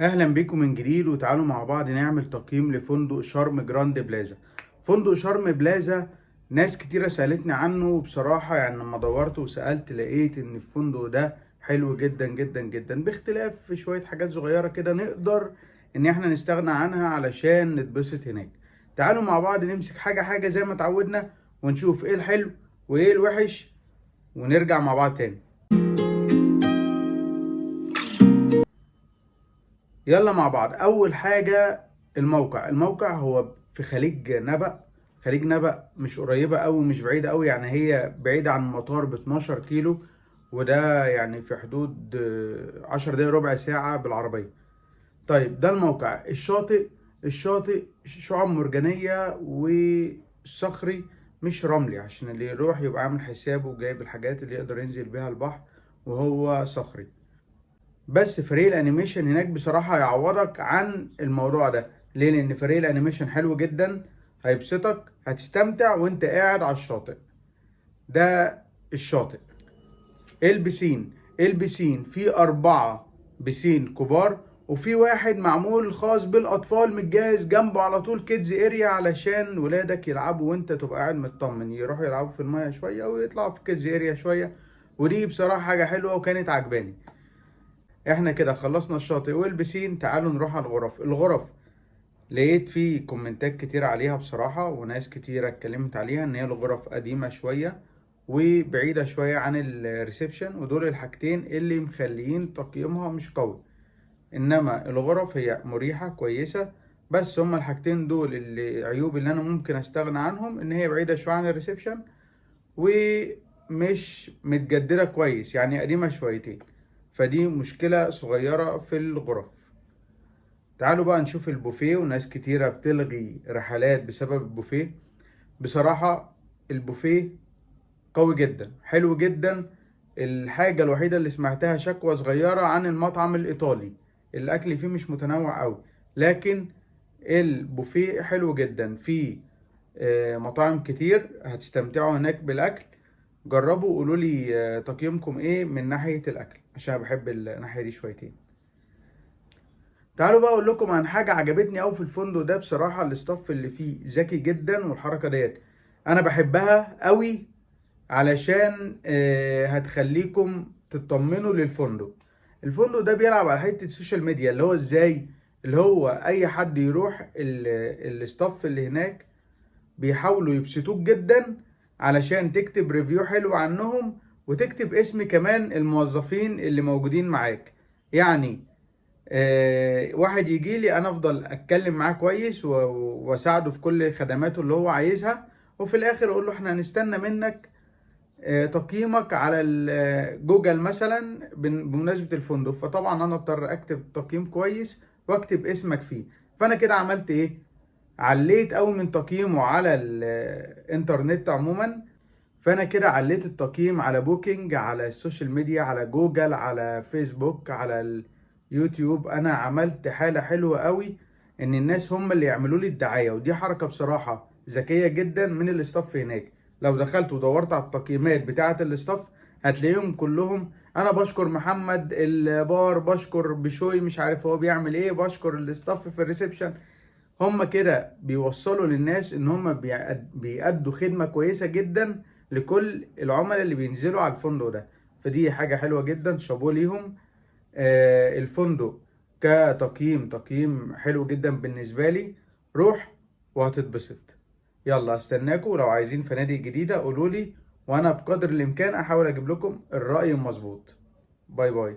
اهلا بيكم من جديد، وتعالوا مع بعض نعمل تقييم لفندق شرم جراند بلازا. فندق شرم بلازا ناس كتيرة سألتني عنه، وبصراحة يعني لما دورت وسألت لقيت ان الفندق ده حلو جدا جدا جدا، باختلاف في شوية حاجات صغيرة كده نقدر ان احنا نستغنى عنها علشان نتبسط هناك. تعالوا مع بعض نمسك حاجة حاجة زي ما اتعودنا، ونشوف ايه الحلو وايه الوحش، ونرجع مع بعض تاني. يلا مع بعض. اول حاجة الموقع هو في خليج نبأ. خليج نبأ مش قريبة قوي مش بعيدة قوي، يعني هي بعيدة عن المطار ب 12 كيلو، وده يعني في حدود 10 دقايق ربع ساعة بالعربية. طيب ده الموقع. الشاطئ شعاب مرجانية وصخري مش رملي، عشان اللي يروح يبقى عامل حسابه وجايب الحاجات اللي يقدر ينزل بيها البحر، وهو صخري. بس فريق الانيميشن هناك بصراحة هيعوضك عن الموضوع ده. ليه؟ لان فريق الانيميشن حلو جدا، هيبسطك، هتستمتع وانت قاعد على الشاطئ. ده الشاطئ. البسين في 4 بسين كبار، وفي واحد معمول خاص بالاطفال متجهز جنبه على طول كيدز اريا، علشان ولادك يلعبوا وانت تبقى قاعد مطمن، يروحوا يلعبوا في المايه شوية ويطلعوا في كيدز اريا شوية. ودي بصراحة حاجة حلوة وكانت عجباني. احنا كده خلصنا الشاطئ والبسين، تعالوا نروح على الغرف. لقيت فيه كومنتات كتير عليها بصراحة، وناس كتيرة اتكلمت عليها ان هي الغرف قديمة شوية وبعيدة شوية عن الريسبشن، ودول الحاجتين اللي مخليين تقييمها مش قوي. انما الغرف هي مريحة كويسة، بس هما الحاجتين دول اللي عيوب اللي انا ممكن استغنى عنهم، ان هي بعيدة شوية عن الريسبشن ومش متجددة كويس، يعني قديمة شويتين، فدي مشكلة صغيرة في الغرف. تعالوا بقى نشوف البوفيه، وناس كتيرة بتلغي رحلات بسبب البوفيه. بصراحة البوفيه قوي جدا، حلو جدا. الحاجة الوحيدة اللي سمعتها شكوى صغيرة عن المطعم الإيطالي، الأكل فيه مش متنوع أوي، لكن البوفيه حلو جدا. فيه مطاعم كتير، هتستمتعوا هناك بالأكل. جربوا وقولوا لي تقييمكم ايه من ناحية الأكل، عشان أنا بحب الناحية دي شويتين. تعالوا بقى اقول لكم عن حاجه عجبتني قوي في الفندق ده. بصراحه الاستاف اللي فيه ذكي جدا، والحركه ديت انا بحبها قوي، علشان هتخليكم تطمنوا للفندق. الفندق ده بيلعب على حته السوشيال ميديا، اللي هو ازاي، اللي هو اي حد يروح الاستاف اللي هناك بيحاولوا يبسطوك جدا، علشان تكتب ريفيو حلو عنهم، وتكتب اسم كمان الموظفين اللي موجودين معاك. يعني واحد يجي لي انا افضل اتكلم معاه كويس واساعده في كل خدماته اللي هو عايزها، وفي الاخر اقول له احنا هنستنى منك تقييمك على جوجل مثلا بمناسبة الفندق. فطبعا انا اضطر اكتب تقييم كويس واكتب اسمك فيه. فانا كده عملت ايه؟ عليت قوي من تقييمه على الانترنت عموما. فانا كده عليت التقييم على بوكينج، على السوشيال ميديا، على جوجل، على فيسبوك، على اليوتيوب. انا عملت حالة حلوة قوي ان الناس هم اللي يعملوا لي الدعاية، ودي حركة بصراحة ذكية جدا من الاستاف هناك. لو دخلت ودورت على التقييمات بتاعة الاستاف هتلاقيهم كلهم انا بشكر محمد البار، بشكر بشوي مش عارف هو بيعمل ايه، بشكر الاستاف في الريسبشن. هم كده بيوصلوا للناس ان هم بيأدوا خدمة كويسة جدا لكل العملاء اللي بينزلوا على الفندق ده. فدي حاجة حلوة جدا، شابوه ليهم. الفندق تقييم حلو جدا بالنسبة لي. روح وهتتبسط. يلا استناكم، لو عايزين فنادق جديدة قولولي، وانا بقدر الامكان احاول اجيب لكم الرأي المظبوط. باي باي.